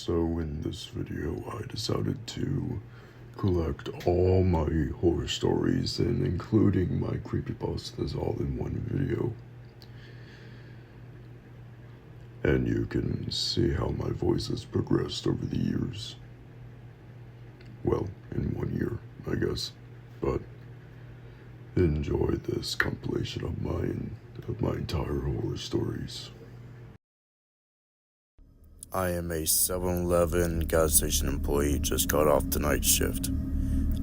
So in this video, I decided to collect all my horror stories and including my creepypastas all in one video. And you can see how my voice has progressed over the years. Well, in 1 year, I guess. But enjoy this compilation of my entire horror stories. I am a 7-Eleven gas station employee just got off the night shift.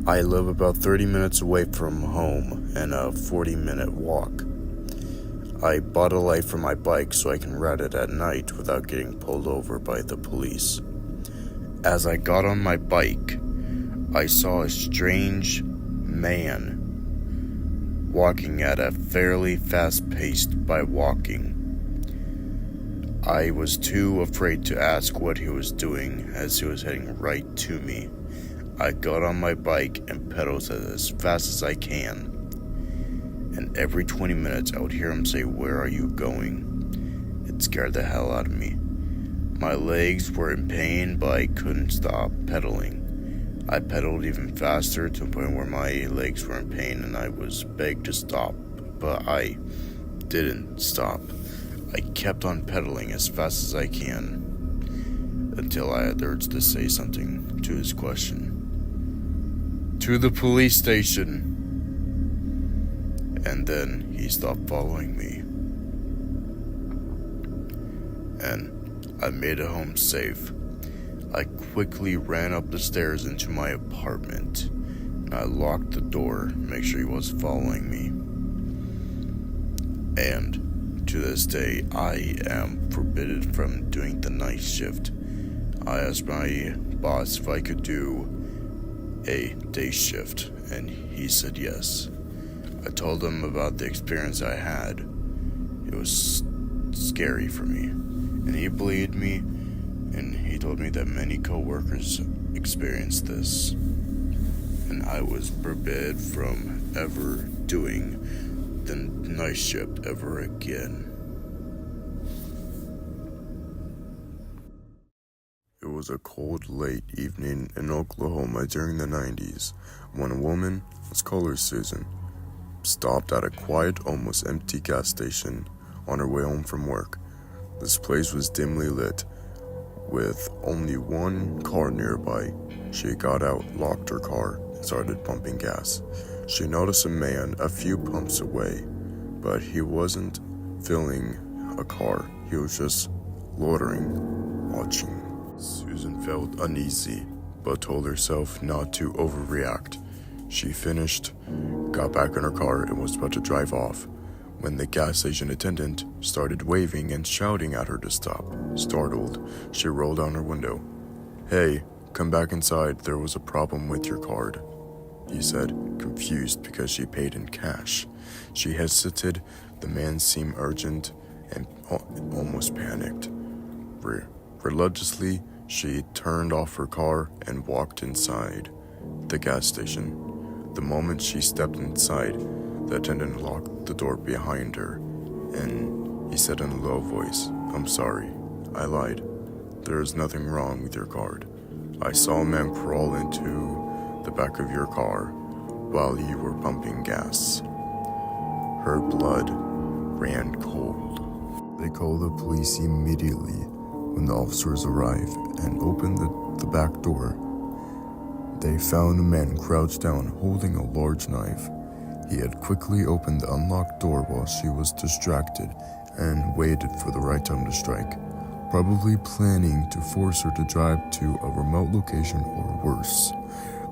I live about 30 minutes away from home and a 40-minute walk. I bought a light for my bike so I can ride it at night without getting pulled over by the police. As I got on my bike, I saw a strange man walking at a fairly fast pace by walking. I was too afraid to ask what he was doing as he was heading right to me. I got on my bike and pedaled as fast as I can. And every 20 minutes I would hear him say, "Where are you going?" It scared the hell out of me. My legs were in pain, but I couldn't stop pedaling. I pedaled even faster to a point where my legs were in pain and I was begged to stop, but I didn't stop. I kept on pedaling as fast as I can until I had the urge to say something to his question. "To the police station." And then he stopped following me. And I made it home safe. I quickly ran up the stairs into my apartment. And I locked the door to make sure he wasn't following me. And to this day, I am forbidden from doing the night shift. I asked my boss if I could do a day shift, and he said yes. I told him about the experience I had. It was scary for me, and he believed me, and he told me that many coworkers experienced this, and I was forbidden from ever doing the night shift ever again. It was a cold, late evening in Oklahoma during the 90s when a woman, let's call her Susan, stopped at a quiet, almost empty gas station on her way home from work. This place was dimly lit, with only one car nearby. She got out, locked her car, and started pumping gas. She noticed a man a few pumps away, but he wasn't filling a car. He was just loitering, watching. Susan felt uneasy, but told herself not to overreact. She finished, got back in her car, and was about to drive off when the gas station attendant started waving and shouting at her to stop. Startled, she rolled down her window. "Hey, come back inside. There was a problem with your card," he said, confused because she paid in cash. She hesitated. The man seemed urgent and almost panicked. Reluctantly, she turned off her car and walked inside the gas station. The moment she stepped inside, the attendant locked the door behind her, and he said in a low voice, "I'm sorry, I lied. There is nothing wrong with your card. I saw a man crawl into the back of your car while you were pumping gas." Her blood ran cold. They called the police immediately when the officers arrived and opened the back door. They found a man crouched down holding a large knife. He had quickly opened the unlocked door while she was distracted and waited for the right time to strike, probably planning to force her to drive to a remote location or worse.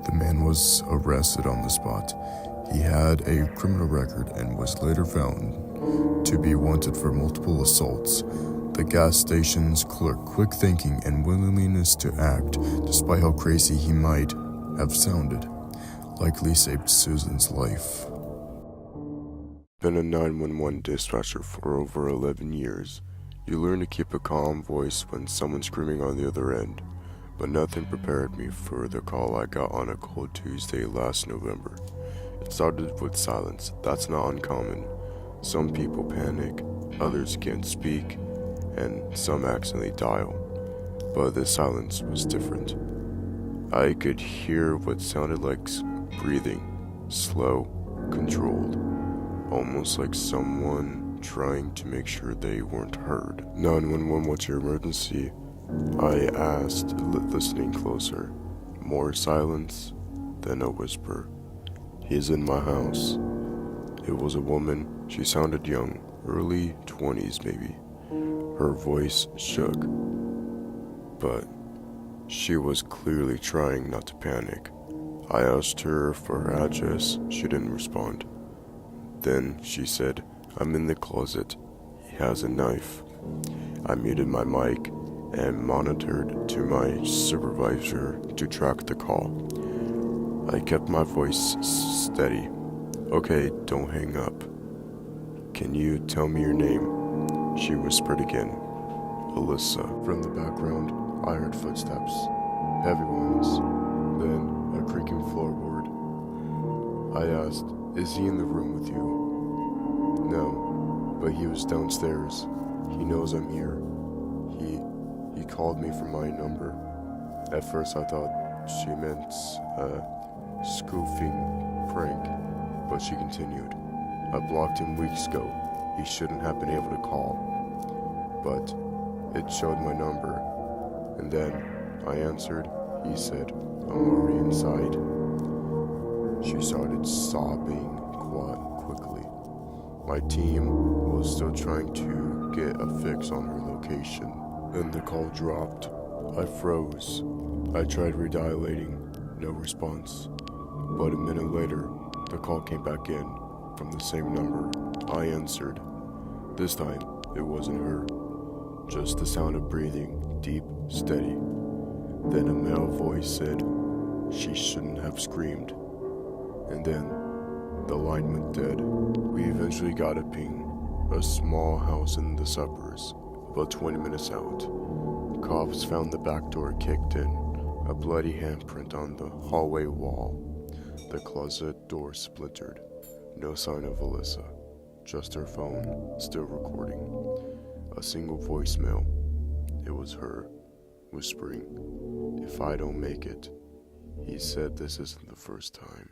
The man was arrested on the spot. He had a criminal record and was later found to be wanted for multiple assaults. The gas station's clerk, quick thinking and willingness to act, despite how crazy he might have sounded, likely saved Susan's life. Been a 911 dispatcher for over 11 years. You learn to keep a calm voice when someone's screaming on the other end, but nothing prepared me for the call I got on a cold Tuesday last November. It started with silence. That's not uncommon. Some people panic, others can't speak, and some accidentally dial. but the silence was different. I could hear what sounded like breathing, slow, controlled, almost like someone trying to make sure they weren't heard. 911, what's your emergency? I asked, listening closer. More silence, then a whisper. He's in my house. It was a woman. She sounded young, early 20s maybe. Her voice shook, but she was clearly trying not to panic. I asked her for her address. She didn't respond. Then she said, I'm in the closet. He has a knife. I muted my mic and monitored to my supervisor to track the call. I kept my voice steady. Okay, don't hang up. Can you tell me your name? She whispered again. Alyssa. From the background, I heard footsteps. Heavy ones. Then a creaking floorboard. I asked, is he in the room with you? No, but he was downstairs. He knows I'm here. He called me from my number. At first I thought she meant a spoofing prank, but she continued. I blocked him weeks ago. He shouldn't have been able to call. But it showed my number. And then I answered. He said, I'm already inside. She started sobbing quickly. My team was still trying to get a fix on her location. Then the call dropped. I froze. I tried redialing. No response. But a minute later, the call came back in from the same number. I answered. This time, it wasn't her. Just the sound of breathing, deep, steady. Then a male voice said, she shouldn't have screamed. And then, the line went dead. We eventually got a ping. A small house in the suburbs, about 20 minutes out. Cops found the back door kicked in, a bloody handprint on the hallway wall. The closet door splintered. No sign of Alyssa. Just her phone, still recording. A single voicemail. It was her, whispering, if I don't make it. He said this isn't the first time.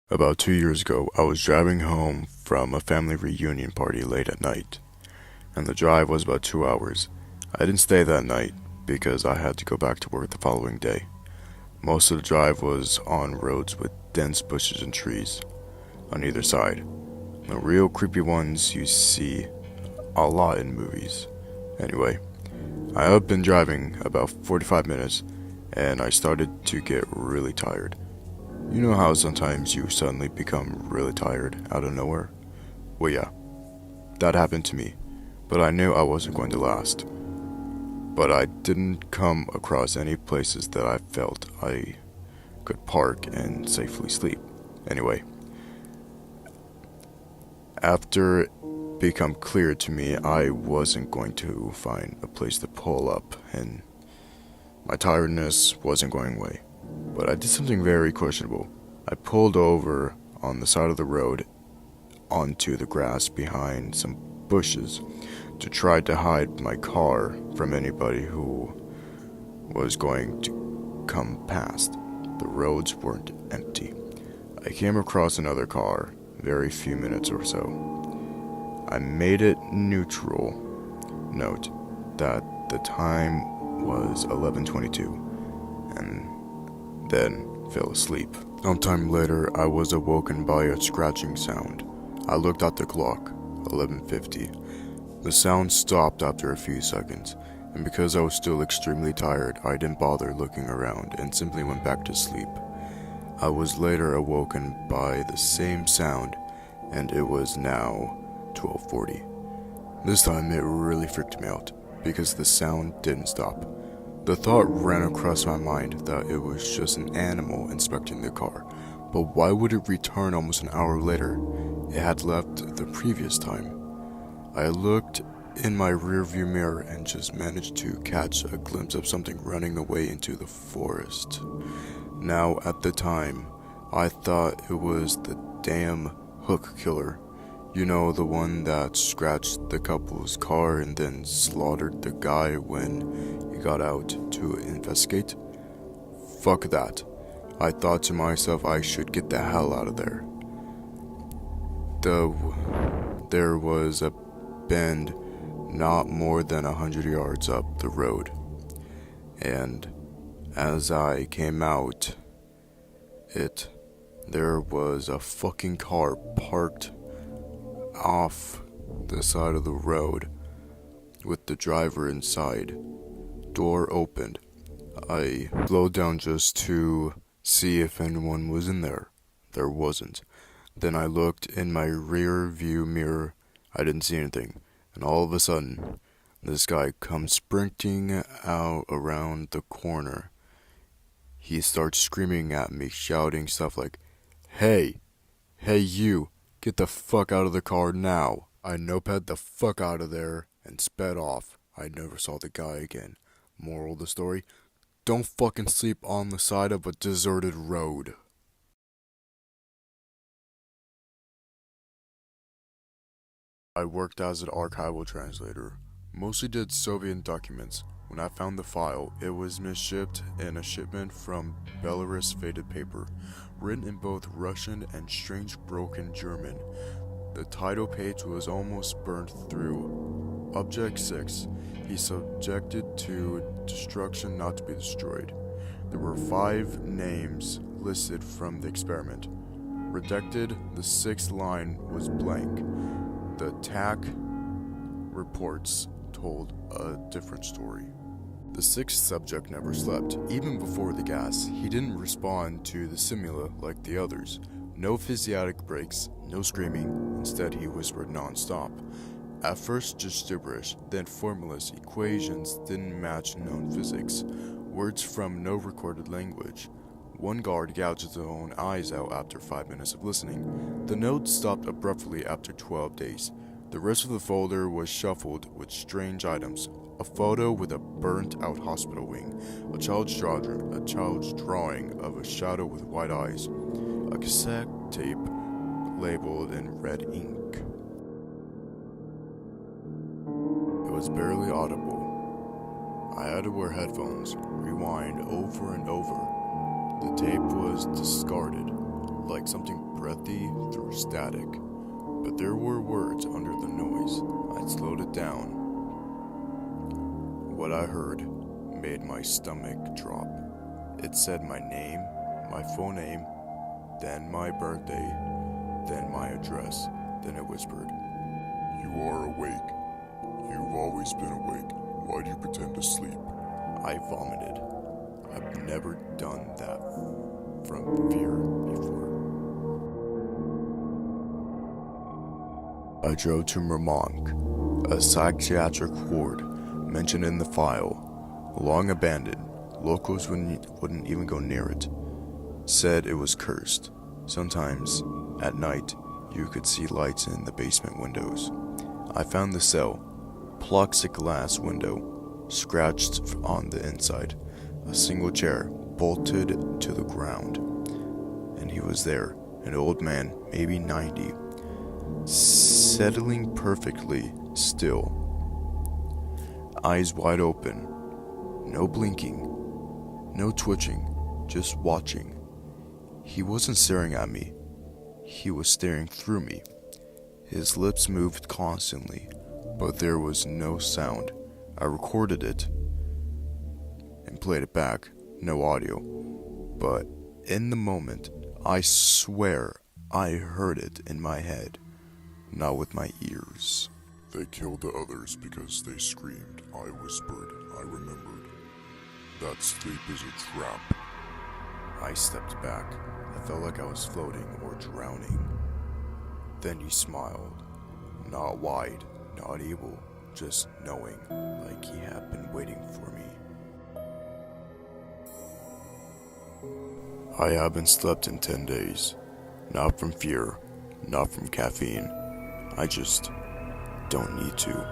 About 2 years ago, I was driving home from a family reunion party late at night, and the drive was about 2 hours. I didn't stay that night because I had to go back to work the following day. Most of the drive was on roads with dense bushes and trees on either side. The real creepy ones you see a lot in movies. Anyway, I had been driving about 45 minutes and I started to get really tired. You know how sometimes you suddenly become really tired out of nowhere? Well, yeah, that happened to me, but I knew I wasn't going to last. But I didn't come across any places that I felt I could park and safely sleep. Anyway, after it became clear to me I wasn't going to find a place to pull up and my tiredness wasn't going away. But I did something very questionable. I pulled over on the side of the road onto the grass behind some bushes to try to hide my car from anybody who was going to come past. The roads weren't empty. I came across another car, very few minutes or so. I made it neutral. Note that the time was 11:22, and then fell asleep. Sometime later, I was awoken by a scratching sound. I looked at the clock, 11:50. The sound stopped after a few seconds, and because I was still extremely tired, I didn't bother looking around and simply went back to sleep. I was later awoken by the same sound, and it was now 12:40. This time it really freaked me out, because the sound didn't stop. The thought ran across my mind that it was just an animal inspecting the car, but why would it return almost an hour later? It had left the previous time. I looked in my rearview mirror and just managed to catch a glimpse of something running away into the forest. Now, at the time, I thought it was the damn hook killer. You know, the one that scratched the couple's car and then slaughtered the guy when he got out to investigate. Fuck that. I thought to myself I should get the hell out of there. There was a bend not more than 100 yards up the road, and as I came out, there was a fucking car parked off the side of the road with the driver inside. Door opened. I slowed down just to see if anyone was in there. There wasn't. Then I looked in my rear view mirror. I didn't see anything. And all of a sudden, this guy comes sprinting out around the corner. He starts screaming at me, shouting stuff like, Hey you, get the fuck out of the car now. I noped the fuck out of there and sped off. I never saw the guy again. Moral of the story, don't fucking sleep on the side of a deserted road. I worked as an archival translator. Mostly did Soviet documents. When I found the file, it was misshipped in a shipment from Belarus faded paper, written in both Russian and strange broken German. The title page was almost burnt through. Object 6. He subjected to destruction not to be destroyed. There were 5 names listed from the experiment. Redacted, the 6th line was blank. The TAC reports told a different story. The 6th subject never slept. Even before the gas, he didn't respond to the stimuli like the others. No physiatric breaks, no screaming. Instead, he whispered non-stop. At first, just gibberish, then formulas, equations didn't match known physics. Words from no recorded language. One guard gouged his own eyes out after 5 minutes of listening. The note stopped abruptly after 12 days. The rest of the folder was shuffled with strange items. A photo with a burnt-out hospital wing. A child's drawing of a shadow with white eyes. A cassette tape labeled in red ink. It was barely audible. I had to wear headphones, rewind over and over. The tape was discarded, like something breathy through static. But there were words under the noise. I slowed it down. What I heard made my stomach drop. It said my name, my full name, then my birthday, then my address. Then it whispered, You are awake. You've always been awake. Why do you pretend to sleep? I vomited. I've never done that from fear before. I drove to Murmansk, a psychiatric ward mentioned in the file, long abandoned. Locals wouldn't even go near it. Said it was cursed. Sometimes, at night, you could see lights in the basement windows. I found the cell, plexiglass scratched on the inside, a single chair bolted to the ground. And he was there, an old man, maybe 90, settling perfectly still. Eyes wide open, no blinking, no twitching, just watching. He wasn't staring at me, he was staring through me. His lips moved constantly, but there was no sound. I recorded it and played it back, no audio. But in the moment, I swear I heard it in my head, not with my ears. They killed the others because they screamed. I whispered. I remembered. That sleep is a trap. I stepped back. I felt like I was floating or drowning. Then he smiled. Not wide, not evil, just knowing, like he had been waiting for me. I haven't slept in 10 days. Not from fear, not from caffeine. I just don't need to.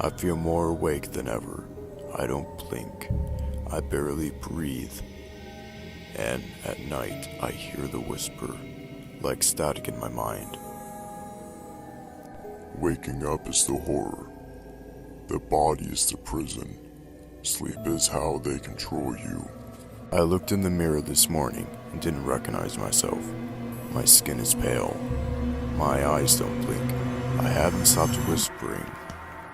I feel more awake than ever. I don't blink. I barely breathe. And at night, I hear the whisper, like static in my mind. Waking up is the horror. The body is the prison. Sleep is how they control you. I looked in the mirror this morning and didn't recognize myself. My skin is pale. My eyes don't blink. I haven't stopped whispering.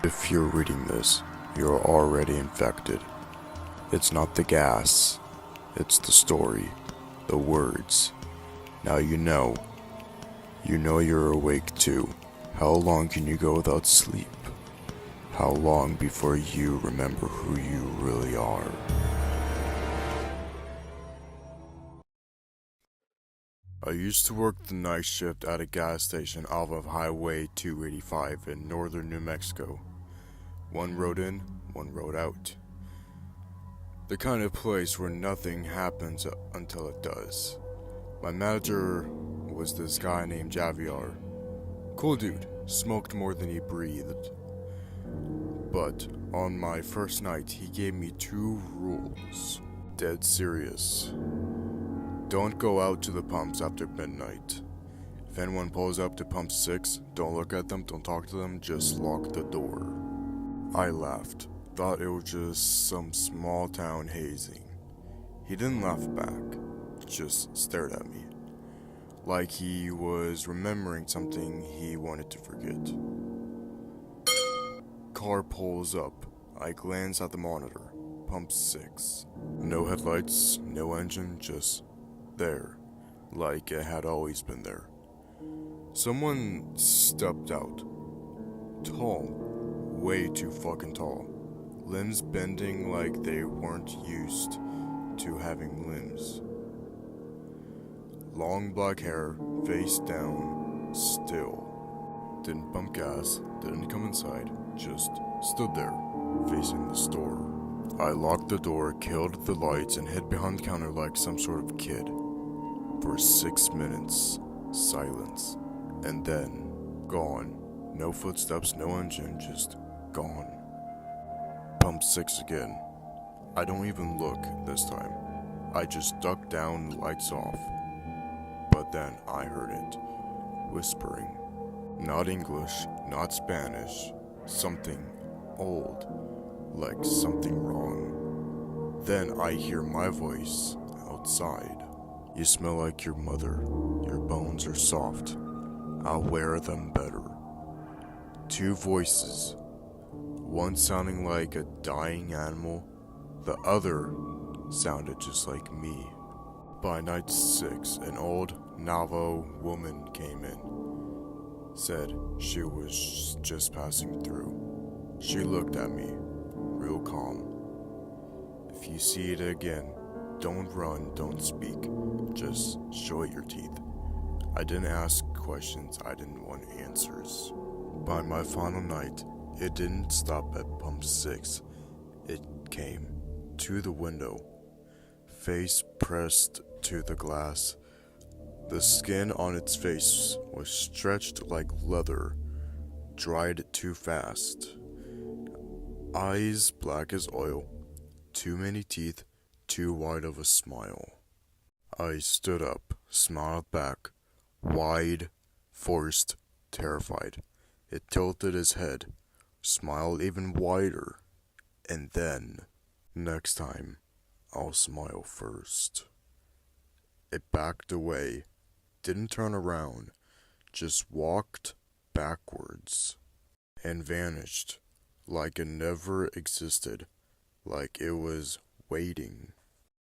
If you're reading this, you're already infected. It's not the gas. It's the story. The words. Now you know. You know you're awake too. How long can you go without sleep? How long before you remember who you really are? I used to work the night shift at a gas station off of Highway 285 in northern New Mexico. One road in, one road out. The kind of place where nothing happens until it does. My manager was this guy named Javier. Cool dude, smoked more than he breathed. But on my first night, he gave me 2 rules. Dead serious. Don't go out to the pumps after midnight. If anyone pulls up to pump 6, don't look at them, don't talk to them, just lock the door. I laughed, thought it was just some small town hazing. He didn't laugh back, just stared at me, like he was remembering something he wanted to forget. Car pulls up. I glance at the monitor. Pump 6. No headlights, no engine, just there, like it had always been there. Someone stepped out. Tall, way too fucking tall. Limbs bending like they weren't used to having limbs. Long black hair, face down, still. Didn't pump gas, didn't come inside, just stood there, facing the store. I locked the door, killed the lights, and hid behind the counter like some sort of kid. For 6 minutes, silence. And then, gone. No footsteps, no engine, just gone. Pump 6 again. I don't even look this time. I just ducked down, lights off. But then I heard it. Whispering. Not English, not Spanish. Something old. Like something wrong. Then I hear my voice outside. You smell like your mother. Your bones are soft. I'll wear them better. 2 voices. One sounding like a dying animal. The other sounded just like me. By night 6, an old Navajo woman came in. Said she was just passing through. She looked at me, real calm. If you see it again, don't run, don't speak. Just show it your teeth. I didn't ask questions, I didn't want answers. By my final night, it didn't stop at pump 6. It came to the window, face pressed to the glass. The skin on its face was stretched like leather, dried too fast. Eyes black as oil, too many teeth, too wide of a smile. I stood up, smiled back, wide, forced, terrified. It tilted its head, smiled even wider, and then, next time, I'll smile first. It backed away, didn't turn around, just walked backwards, and vanished, like it never existed, like it was waiting.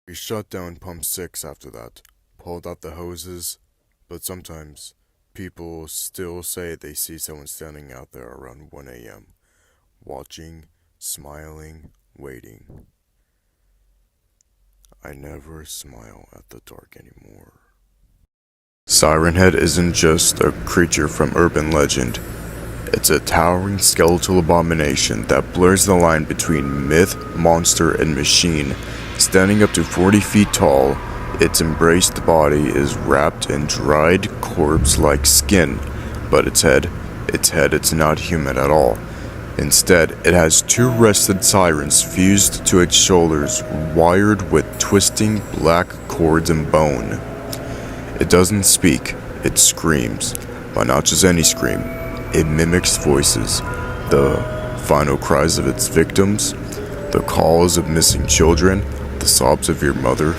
We shut down pump 6 after that, pulled out the hoses, but sometimes people still say they see someone standing out there around 1 a.m., watching, smiling, waiting. I never smile at the dark anymore. Siren Head isn't just a creature from urban legend. It's a towering skeletal abomination that blurs the line between myth, monster, and machine. Standing up to 40 feet tall, its embraced body is wrapped in dried corpse-like skin, but its head, it's not human at all. Instead, it has two rusted sirens fused to its shoulders, wired with twisting black cords and bone. It doesn't speak, it screams, but not just any scream. It mimics voices, the final cries of its victims, the calls of missing children, the sobs of your mother,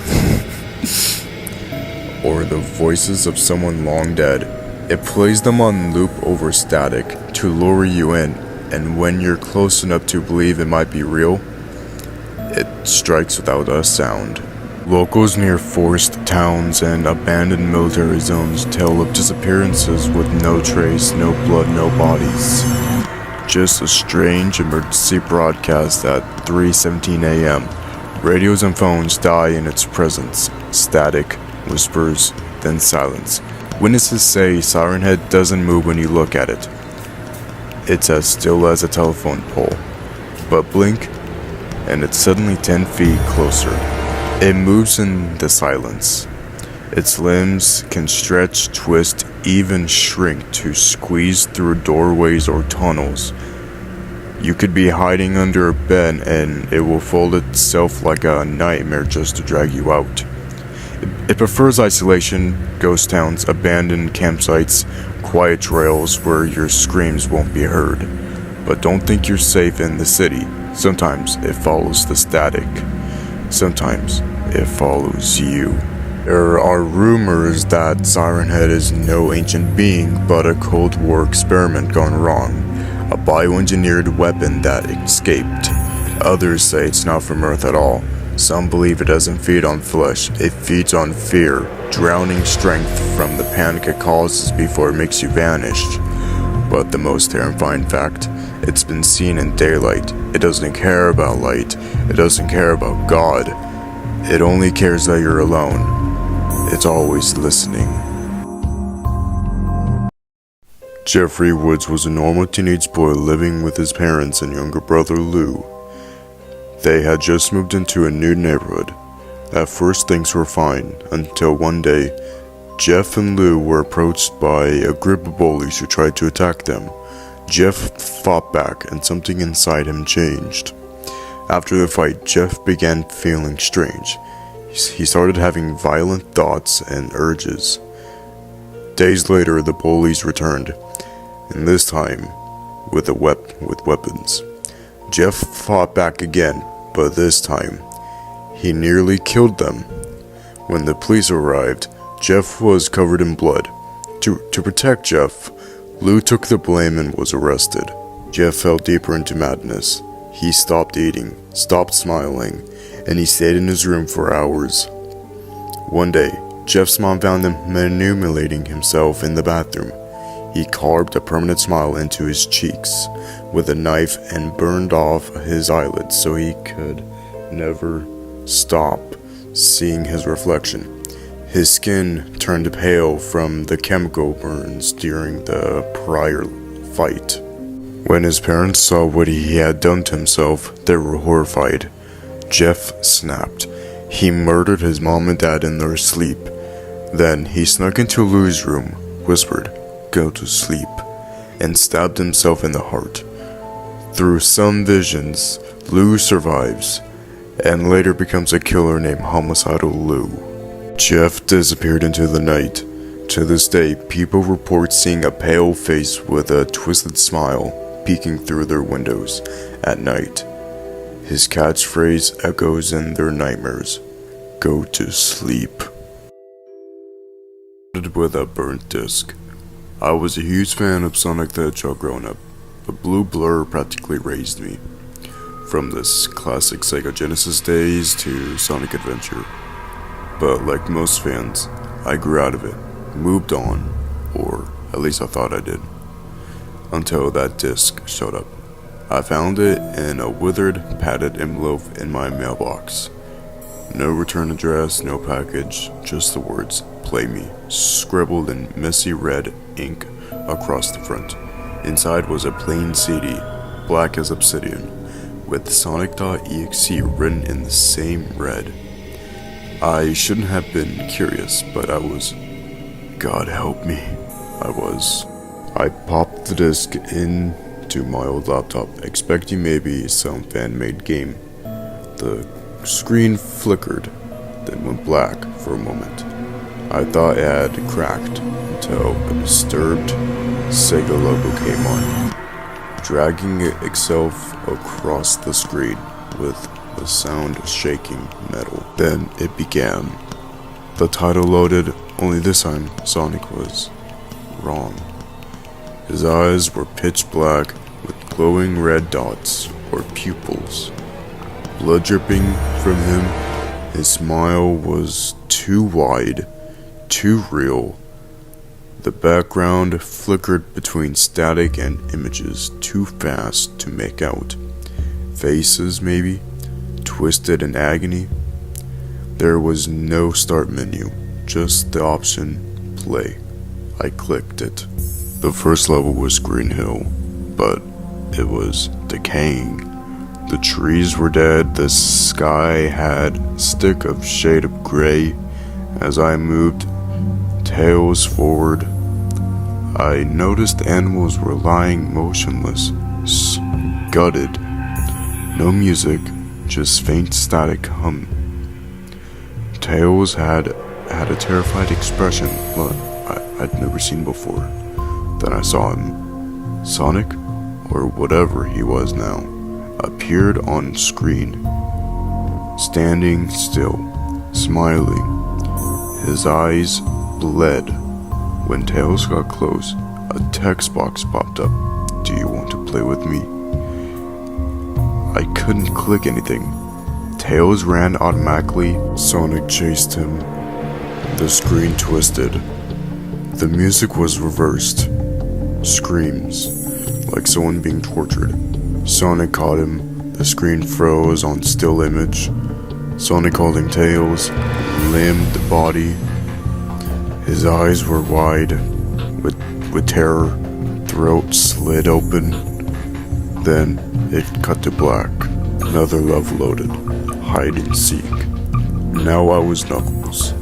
or the voices of someone long dead. It plays them on loop over static to lure you in, and when you're close enough to believe it might be real, it strikes without a sound. Locals near forest towns and abandoned military zones tell of disappearances with no trace, no blood, no bodies. Just a strange emergency broadcast at 3:17 a.m. Radios and phones die in its presence. Static, whispers, then silence. Witnesses say Siren Head doesn't move when you look at it. It's as still as a telephone pole. But blink, and it's suddenly 10 feet closer. It moves in the silence. Its limbs can stretch, twist, even shrink to squeeze through doorways or tunnels. You could be hiding under a bed and it will fold itself like a nightmare just to drag you out. It prefers isolation, ghost towns, abandoned campsites, quiet trails where your screams won't be heard. But don't think you're safe in the city. Sometimes it follows the static. Sometimes it follows you. There are rumors that Siren Head is no ancient being, but a Cold War experiment gone wrong. A bioengineered weapon that escaped. Others say it's not from Earth at all. Some believe it doesn't feed on flesh, it feeds on fear, drowning strength from the panic it causes before it makes you vanish. But the most terrifying fact, it's been seen in daylight. It doesn't care about light, it doesn't care about God. It only cares that you're alone. It's always listening. Jeffrey Woods was a normal teenage boy living with his parents and younger brother Lou. They had just moved into a new neighborhood. At first things were fine, until one day, Jeff and Lou were approached by a group of bullies who tried to attack them. Jeff fought back and something inside him changed. After the fight, Jeff began feeling strange. He started having violent thoughts and urges. Days later, the bullies returned, and this time with weapons. Jeff fought back again, but this time, he nearly killed them. When the police arrived, Jeff was covered in blood. To protect Jeff, Lou took the blame and was arrested. Jeff fell deeper into madness. He stopped eating, stopped smiling, and he stayed in his room for hours. One day, Jeff's mom found him manipulating himself in the bathroom. He carved a permanent smile into his cheeks with a knife and burned off his eyelids so he could never stop seeing his reflection. His skin turned pale from the chemical burns during the prior fight. When his parents saw what he had done to himself, they were horrified. Jeff snapped. He murdered his mom and dad in their sleep. Then he snuck into Lou's room, whispered, "Go to sleep," and stabbed himself in the heart. Through some visions, Lou survives, and later becomes a killer named Homicidal Lou. Jeff disappeared into the night. To this day, people report seeing a pale face with a twisted smile peeking through their windows at night. His catchphrase echoes in their nightmares, "Go to sleep." With a burnt disc. I was a huge fan of Sonic the Hedgehog growing up, but Blue Blur practically raised me. From this classic Sega Genesis days to Sonic Adventure. But like most fans, I grew out of it, moved on, or at least I thought I did, until that disc showed up. I found it in a withered, padded envelope in my mailbox. No return address, no package, just the words, "Play Me," scribbled in messy red ink across the front. Inside was a plain CD, black as obsidian, with Sonic.exe written in the same red. I shouldn't have been curious, but I was. God help me, I was. I popped the disc in to my old laptop, expecting maybe some fan-made game. The screen flickered, then went black for a moment. I thought it had cracked until a disturbed Sega logo came on, dragging itself across the screen with the sound of shaking metal. Then it began. The title loaded, only this time Sonic was wrong. His eyes were pitch black with glowing red dots or pupils. Blood dripping from him, his smile was too wide, too real. The background flickered between static and images too fast to make out. Faces, maybe, twisted in agony. There was no start menu, just the option play. I clicked it. The first level was Green Hill, but it was decaying. The trees were dead, the sky had a stick of shade of gray. As I moved tails forward, I noticed animals were lying motionless, gutted. No music, just faint static hum. Tails had a terrified expression I'd never seen before. Then I saw him. Sonic, or whatever he was now, appeared on screen, standing still, smiling. His eyes bled. When Tails got close, a text box popped up. Do you want to play with me? I couldn't click anything. Tails ran automatically. Sonic chased him. The screen twisted. The music was reversed. Screams, like someone being tortured. Sonic caught him. The screen froze on still image. Sonic holding Tails, limbed body. His eyes were wide with terror. Throat slid open. Then it cut to black. Another level loaded. Hide and seek. Now I was Knuckles.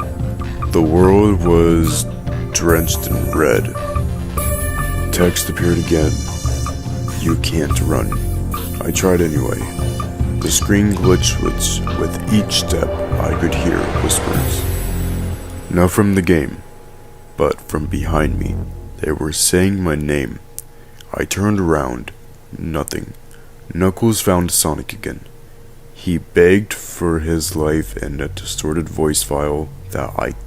The world was drenched in red. Text appeared again. You can't run. I tried anyway. The screen glitched with each step. I could hear whispers. Not from the game, but from behind me. They were saying my name. I turned around. Nothing. Knuckles found Sonic again. He begged for his life in a distorted voice file that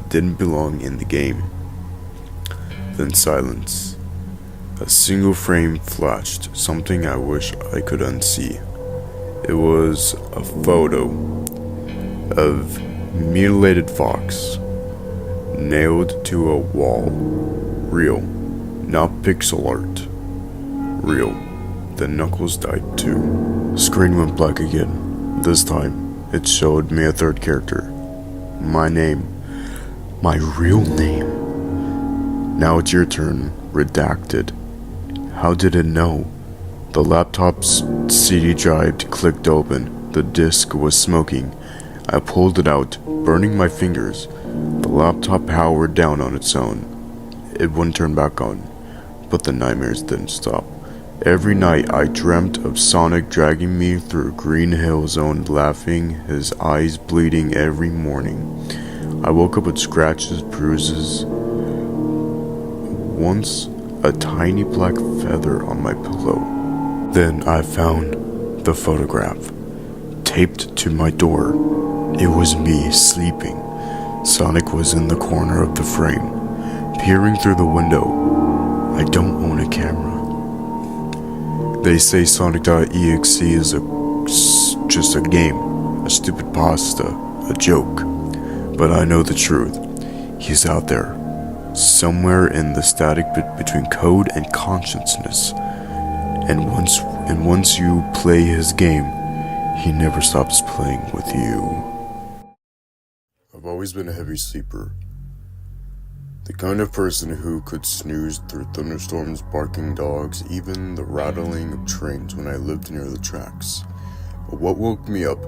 didn't belong in the game. Then silence. A single frame flashed, something I wish I could unsee. It was a photo of mutilated fox, nailed to a wall. Real, not pixel art. Real. Then Knuckles died too. Screen went black again. This time, it showed me a third character. My name. My real name. Now it's your turn. Redacted. How did it know? The laptop's CD drive clicked open. The disk was smoking. I pulled it out, burning my fingers. The laptop powered down on its own. It wouldn't turn back on. But the nightmares didn't stop. Every night I dreamt of Sonic dragging me through Green Hill Zone, laughing, his eyes bleeding every morning. I woke up with scratches, bruises. Once, a tiny black feather on my pillow. Then I found the photograph, taped to my door. It was me sleeping. Sonic was in the corner of the frame, peering through the window. I don't own a camera. They say Sonic.exe is just a game, a stupid pasta, a joke. But I know the truth. He's out there, somewhere in the static bit between code and consciousness. And once you play his game, he never stops playing with you. I've always been a heavy sleeper. The kind of person who could snooze through thunderstorms, barking dogs, even the rattling of trains when I lived near the tracks. But what woke me up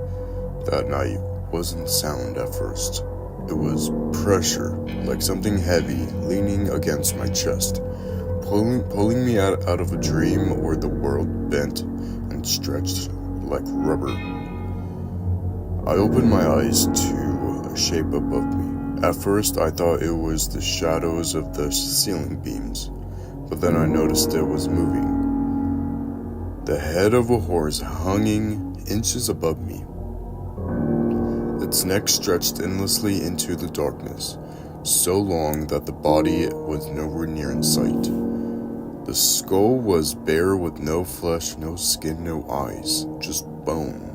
that night wasn't sound at first. It was pressure, like something heavy leaning against my chest. pulling me out of a dream where the world bent and stretched like rubber. I opened my eyes to a shape above me. At first, I thought it was the shadows of the ceiling beams, but then I noticed it was moving. The head of a horse hanging inches above me. Its neck stretched endlessly into the darkness, so long that the body was nowhere near in sight. The skull was bare with no flesh, no skin, no eyes, just bone.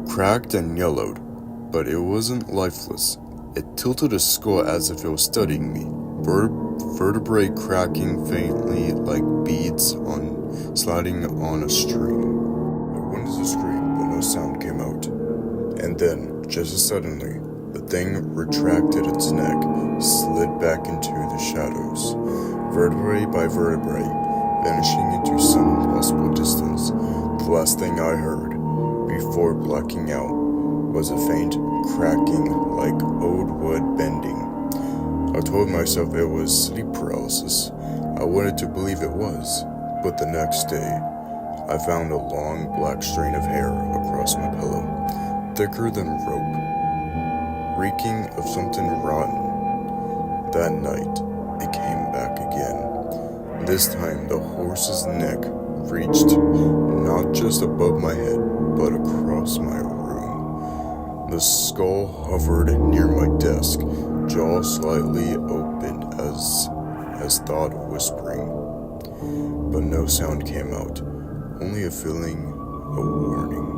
Cracked and yellowed, but it wasn't lifeless. It tilted its skull as if it was studying me, vertebrae cracking faintly like beads sliding on a string. I wanted to scream, but no sound came out. And then, just as suddenly, the thing retracted its neck, slid back into the shadows, vertebrae by vertebrae, vanishing into some impossible distance. The last thing I heard, before blacking out, was a faint cracking like old wood bending. I told myself it was sleep paralysis. I wanted to believe it was, but the next day, I found a long black strand of hair across my pillow, thicker than rope, reeking of something rotten. That night, it came back again. This time, the horse's neck reached not just above my head, but across my room. The skull hovered near my desk, jaw slightly open as thought whispering. But no sound came out, only a feeling, a warning.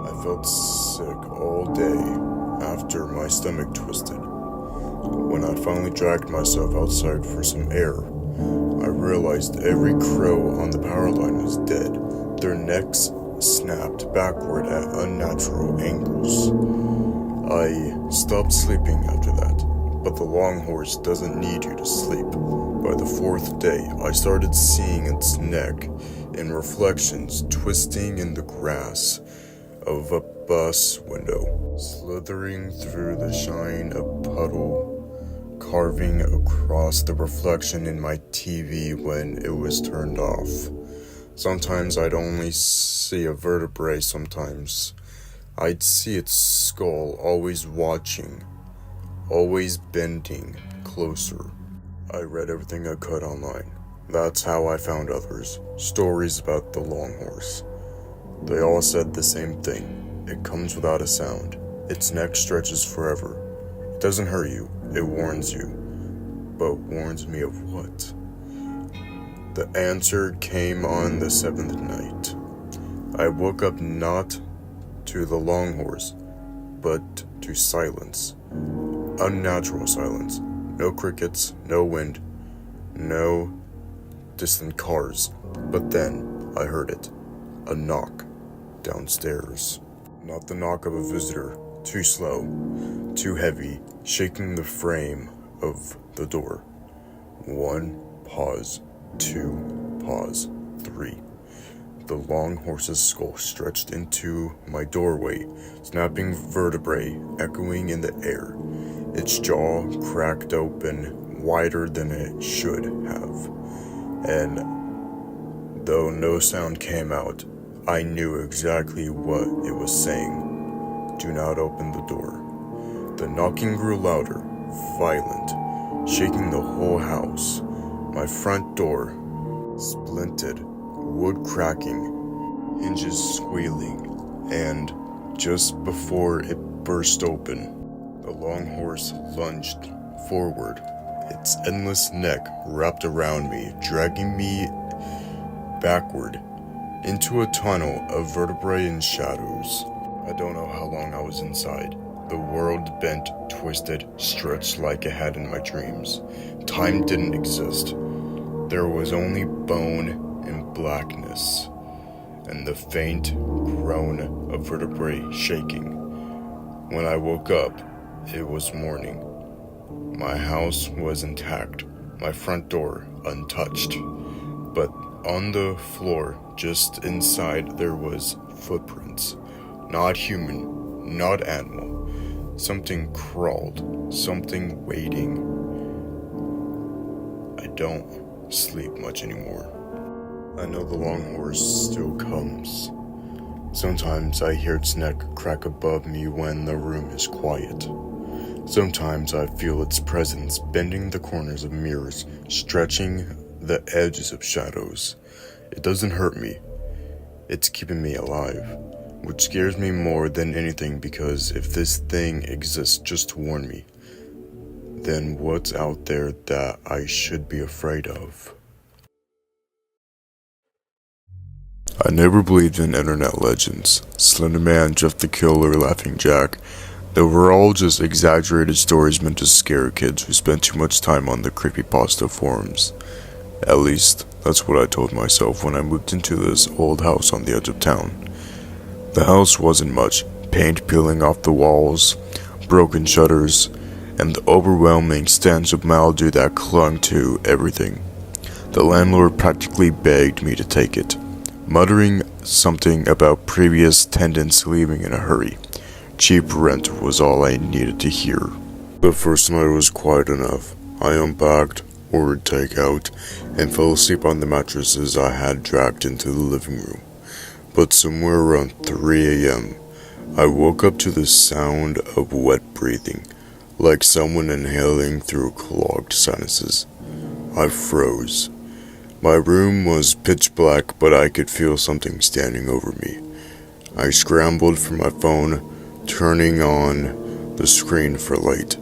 I felt sick all day after my stomach twisted. When I finally dragged myself outside for some air, I realized every crow on the power line was dead, their necks snapped backward at unnatural angles. I stopped sleeping after that, but the long horse doesn't need you to sleep. By the fourth day, I started seeing its neck in reflections twisting in the grass of a bus window, slithering through the shine a puddle, carving across the reflection in my TV when it was turned off. Sometimes I'd only see a vertebrae, sometimes I'd see its skull, always watching, always bending closer. I read everything I could online. That's how I found others, stories about the long horse. They all said the same thing. It comes without a sound. Its neck stretches forever. It doesn't hurt you, it warns you. But warns me of what? The answer came on the seventh night. I woke up not to the long horse, but to silence. Unnatural silence. No crickets, no wind, no distant cars. But then I heard it. A knock downstairs. Not the knock of a visitor. Too slow, too heavy, shaking the frame of the door. 1 pause, 2 pause, 3. The long horse's skull stretched into my doorway, snapping vertebrae echoing in the air. Its jaw cracked open wider than it should have. And though no sound came out, I knew exactly what it was saying. Do not open the door. The knocking grew louder, violent, shaking the whole house. My front door splintered, wood cracking, hinges squealing, and just before it burst open, the long horse lunged forward, its endless neck wrapped around me, dragging me backward into a tunnel of vertebrae and shadows. I don't know how long I was inside. The world bent, twisted, stretched like it had in my dreams. Time didn't exist. There was only bone and blackness, and the faint groan of vertebrae shaking. When I woke up, it was morning. My house was intact, my front door untouched, but on the floor just inside there was footprints. Not human, not animal. Something crawled, something waiting. I don't sleep much anymore. I know the long horse still comes. Sometimes I hear its neck crack above me when the room is quiet. Sometimes I feel its presence bending the corners of mirrors, stretching the edges of shadows. It doesn't hurt me. It's keeping me alive, which scares me more than anything, because if this thing exists just to warn me, then what's out there that I should be afraid of? I never believed in internet legends, Slender Man, Jeff the Killer, Laughing Jack. They were all just exaggerated stories meant to scare kids who spent too much time on the Creepypasta forums. At least, that's what I told myself when I moved into this old house on the edge of town. The house wasn't much, paint peeling off the walls, broken shutters, and the overwhelming stench of mildew that clung to everything. The landlord practically begged me to take it, muttering something about previous tenants leaving in a hurry. Cheap rent was all I needed to hear. The first night was quiet enough. I unpacked, ordered takeout, and fell asleep on the mattresses I had dragged into the living room. But somewhere around 3 a.m., I woke up to the sound of wet breathing, like someone inhaling through clogged sinuses. I froze. My room was pitch black, but I could feel something standing over me. I scrambled for my phone, turning on the screen for light.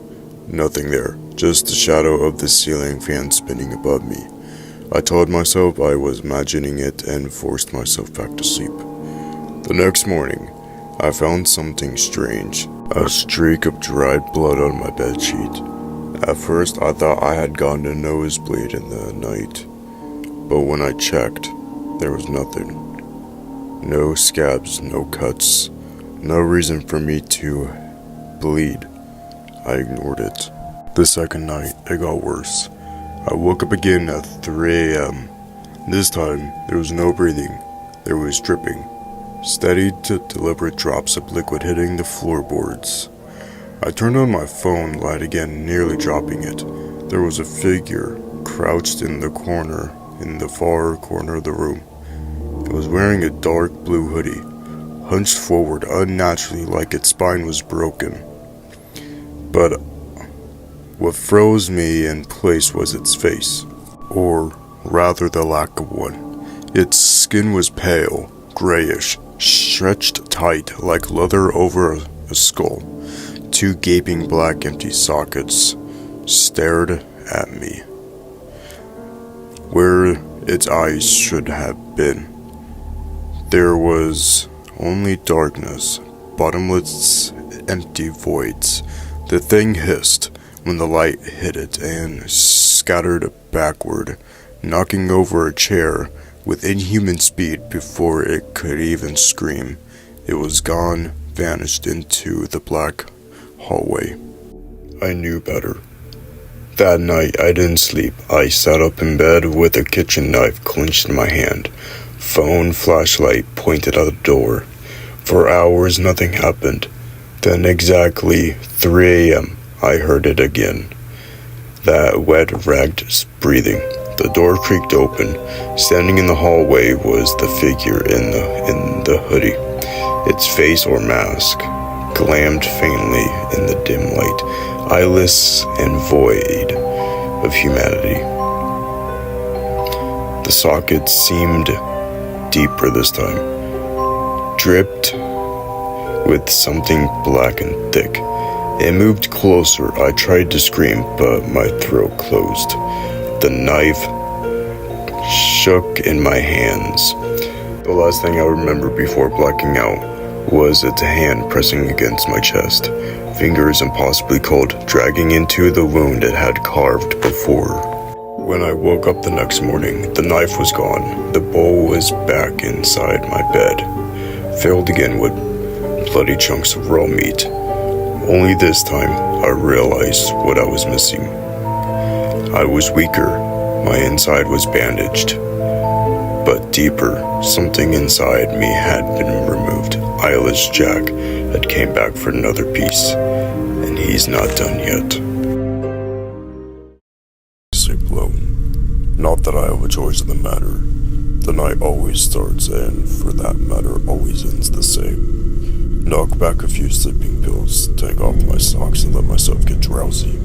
Nothing there, just the shadow of the ceiling fan spinning above me. I told myself I was imagining it and forced myself back to sleep. The next morning, I found something strange, a streak of dried blood on my bedsheet. At first, I thought I had gotten a nosebleed in the night. But when I checked, there was nothing. No scabs, no cuts, no reason for me to bleed. I ignored it. The second night, it got worse. I woke up again at 3 a.m. This time, there was no breathing. There was dripping. Steady to deliberate drops of liquid hitting the floorboards. I turned on my phone light again, nearly dropping it. There was a figure crouched in the far corner of the room. It was wearing a dark blue hoodie, hunched forward unnaturally like its spine was broken. But what froze me in place was its face, or rather the lack of one. Its skin was pale, grayish, stretched tight like leather over a skull. Two gaping black empty sockets stared at me, where its eyes should have been. There was only darkness, bottomless, empty voids. The thing hissed when the light hit it and scattered backward, knocking over a chair with inhuman speed before it could even scream. It was gone, vanished into the black hallway. I knew better. That night, I didn't sleep. I sat up in bed with a kitchen knife clenched in my hand. Phone flashlight pointed at the door. For hours, nothing happened. Then exactly 3 a.m., I heard it again. That wet, ragged breathing. The door creaked open. Standing in the hallway was the figure in the hoodie. Its face or mask glammed faintly in the dim light, eyeless and void of humanity. The socket seemed deeper this time, dripped with something black and thick. It moved closer. I tried to scream, but my throat closed. The knife shook in my hands. The last thing I remember before blacking out was its hand pressing against my chest, fingers impossibly cold, dragging into the wound it had carved before. When I woke up the next morning, the knife was gone. The bowl was back inside my bed, filled again with bloody chunks of raw meat. Only this time, I realized what I was missing. I was weaker. My inside was bandaged. But deeper, something inside me had been removed. Eyeless Jack had came back for another piece, and he's not done yet. Sleep alone. Not that I have a choice in the matter. The night always starts, and for that matter, always ends the same. Knock back a few sleeping pills, take off my socks, and let myself get drowsy.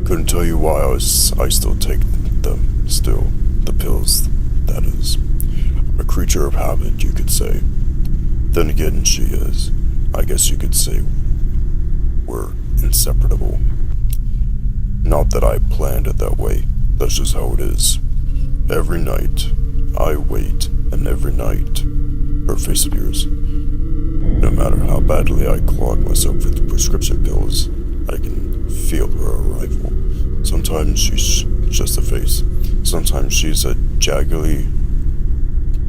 Couldn't tell you why I still take them, still. The pills, that is. I'm a creature of habit, you could say. Then again, she is. I guess you could say we're inseparable. Not that I planned it that way, that's just how it is. Every night, I wait, and every night, her face appears. No matter how badly I clog myself with prescription pills, I can feel her arrival. Sometimes she's just a face. Sometimes she's a jaggedly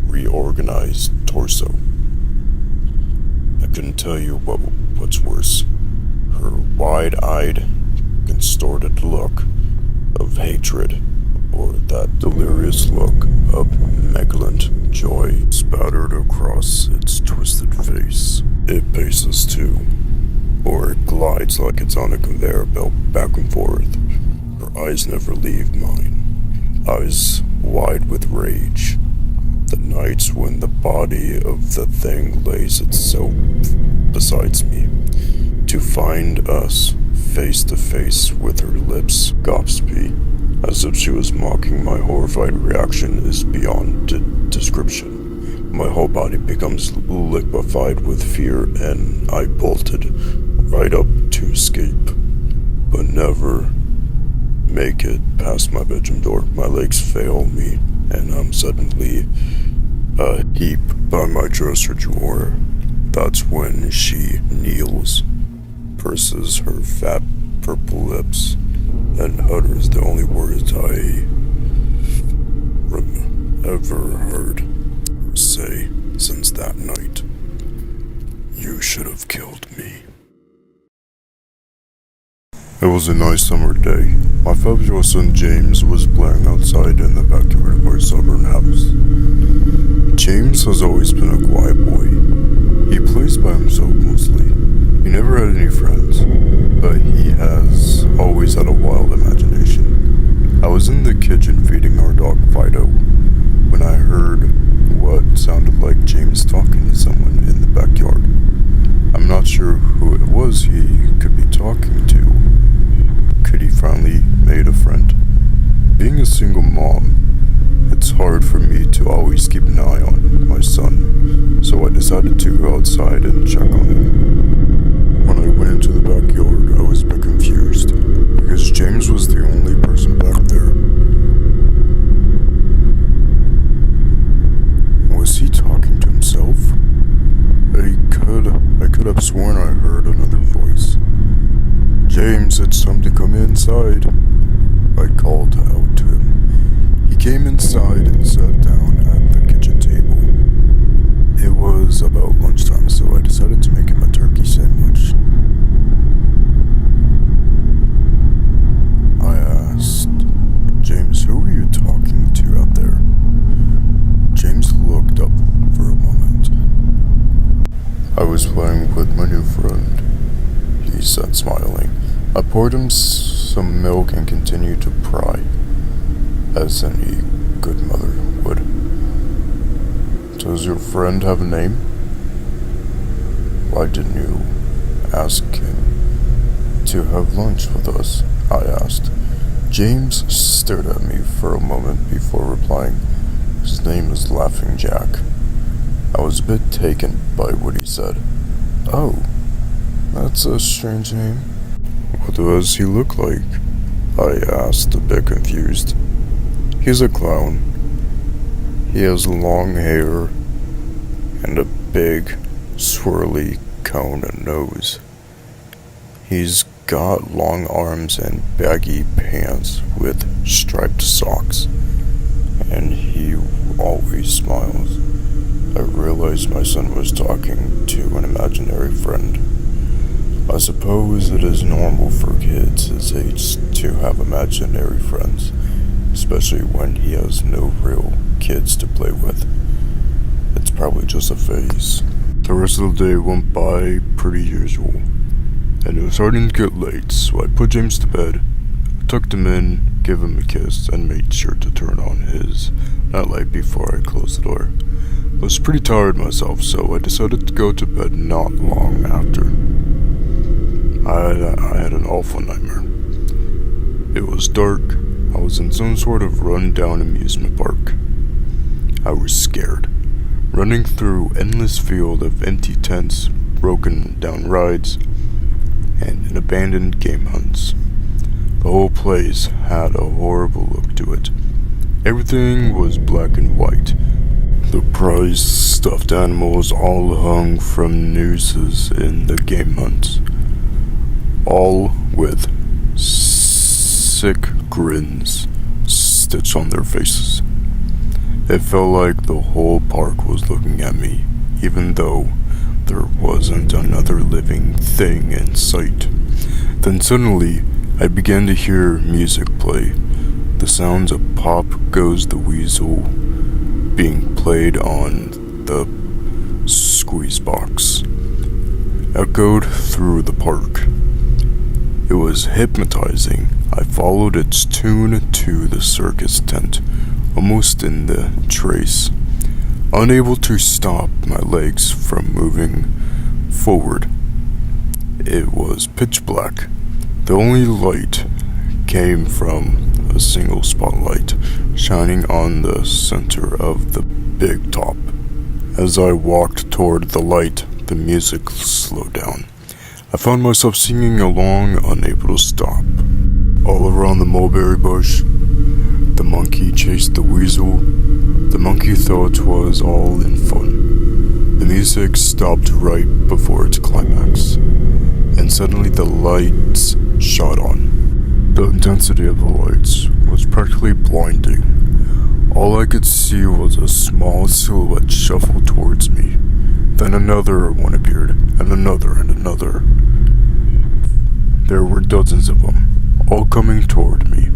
reorganized torso. I couldn't tell you what's worse. Her wide-eyed, contorted look of hatred, or that delirious look of malevolent joy spattered across its twisted face. It paces too, or it glides like it's on a conveyor belt back and forth. Her eyes never leave mine, eyes wide with rage. The nights when the body of the thing lays itself beside me, to find us face to face with her lips gobsy, as if she was mocking my horrified reaction, is beyond description. My whole body becomes liquefied with fear, and I bolted right up to escape, but never make it past my bedroom door. My legs fail me, and I'm suddenly a heap by my dresser drawer. That's when she kneels, purses her fat purple lips, and utters the only words I ever heard her say since that night. You should have killed me. It was a nice summer day. My fabulous son James was playing outside in the backyard of our suburban house. James has always been a quiet boy. He plays by himself mostly. He never had any friends, but he has always had a wild imagination. I was in the kitchen feeding our dog Fido when I heard what sounded like James talking to someone in the backyard. I'm not sure who it was he could be talking to. Could he finally made a friend? Being a single mom, it's hard for me to always keep an eye on my son, so I decided to go outside and check on him. When I went into the backyard, I was a bit confused, because James was the only person back there. Was he talking to himself? I could have sworn I heard another voice. James, it's time to come inside. I called out to him. He came inside and sat down at the kitchen table. It was about lunchtime, so I decided to make him a turkey sandwich. I asked, James, who were you talking to out there? James looked up for a moment. I was playing with my new friend, he said, smiling. I poured him some milk and continued to pry, as any good mother would. Does your friend have a name? Why didn't you ask him to have lunch with us? I asked. James stared at me for a moment before replying. His name is Laughing Jack. I was a bit taken by what he said. Oh, that's a strange name. What does he look like? I asked, a bit confused. He's a clown. He has long hair and a big, swirly cone nose. He's got long arms and baggy pants with striped socks, and he always smiles. I realized my son was talking to an imaginary friend. I suppose it is normal for kids his age to have imaginary friends, especially when he has no real kids to play with. It's probably just a phase. The rest of the day went by pretty usual, and it was starting to get late, so I put James to bed, tucked him in, give him a kiss, and made sure to turn on his nightlight before I closed the door. I was pretty tired myself, so I decided to go to bed not long after. I had an awful nightmare. It was dark. I was in some sort of run-down amusement park. I was scared, running through endless field of empty tents, broken down rides, and abandoned game hunts. The whole place had a horrible look to it. Everything was black and white. The prized stuffed animals all hung from nooses in the game hunts, all with sick grins stitched on their faces. It felt like the whole park was looking at me, even though there wasn't another living thing in sight. Then suddenly, I began to hear music play. The sounds of Pop Goes the Weasel being played on the squeeze box echoed through the park. It was hypnotizing. I followed its tune to the circus tent, almost in the trace, unable to stop my legs from moving forward. It was pitch black. The only light came from a single spotlight shining on the center of the big top. As I walked toward the light, the music slowed down. I found myself singing along, unable to stop. All around the mulberry bush, the monkey chased the weasel. The monkey thought it was all in fun. The music stopped right before its climax, and suddenly the lights shot on. The intensity of the lights was practically blinding. All I could see was a small silhouette shuffle towards me. Then another one appeared, and another, and another. There were dozens of them, all coming toward me.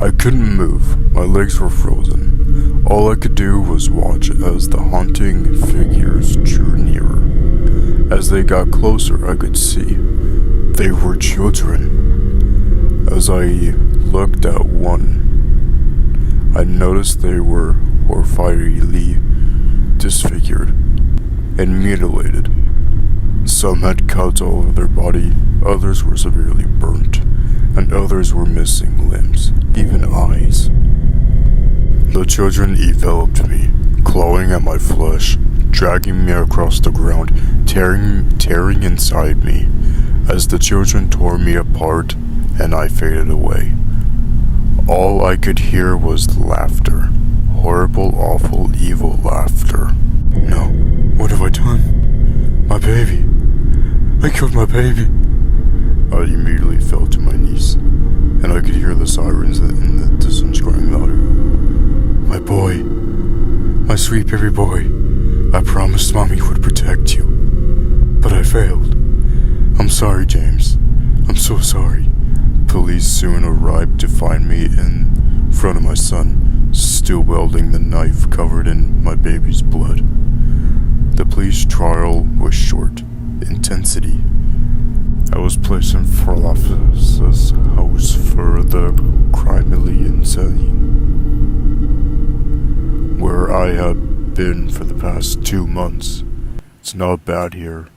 I couldn't move, my legs were frozen. All I could do was watch as the haunting figures drew nearer. As they got closer, I could see they were children. As I looked at one, I noticed they were horrifyingly disfigured and mutilated. Some had cuts all over their body, others were severely burnt, and others were missing limbs, even eyes. The children enveloped me, clawing at my flesh, dragging me across the ground, tearing inside me. As the children tore me apart, and I faded away, all I could hear was laughter. Horrible, awful, evil laughter. No, what have I done? My baby. I killed my baby. I immediately fell to my knees, and I could hear the sirens in the distance growing louder. My boy. My sweet baby boy. I promised Mommy would protect you, but I failed. I'm sorry, James. I'm so sorry. Police soon arrived to find me in front of my son, still wielding the knife covered in my baby's blood. The police trial was short. Intensity. I was placed in Forlof's house for the criminally insane, where I have been for the past 2 months. It's not bad here.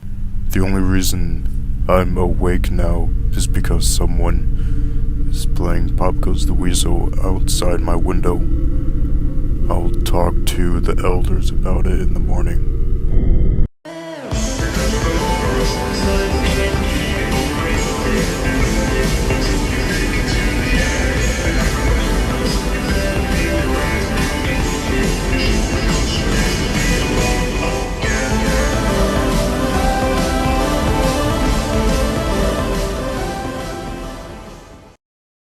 The only reason I'm awake now is because someone is playing Pop Goes the Weasel outside my window. I'll talk to the elders about it in the morning.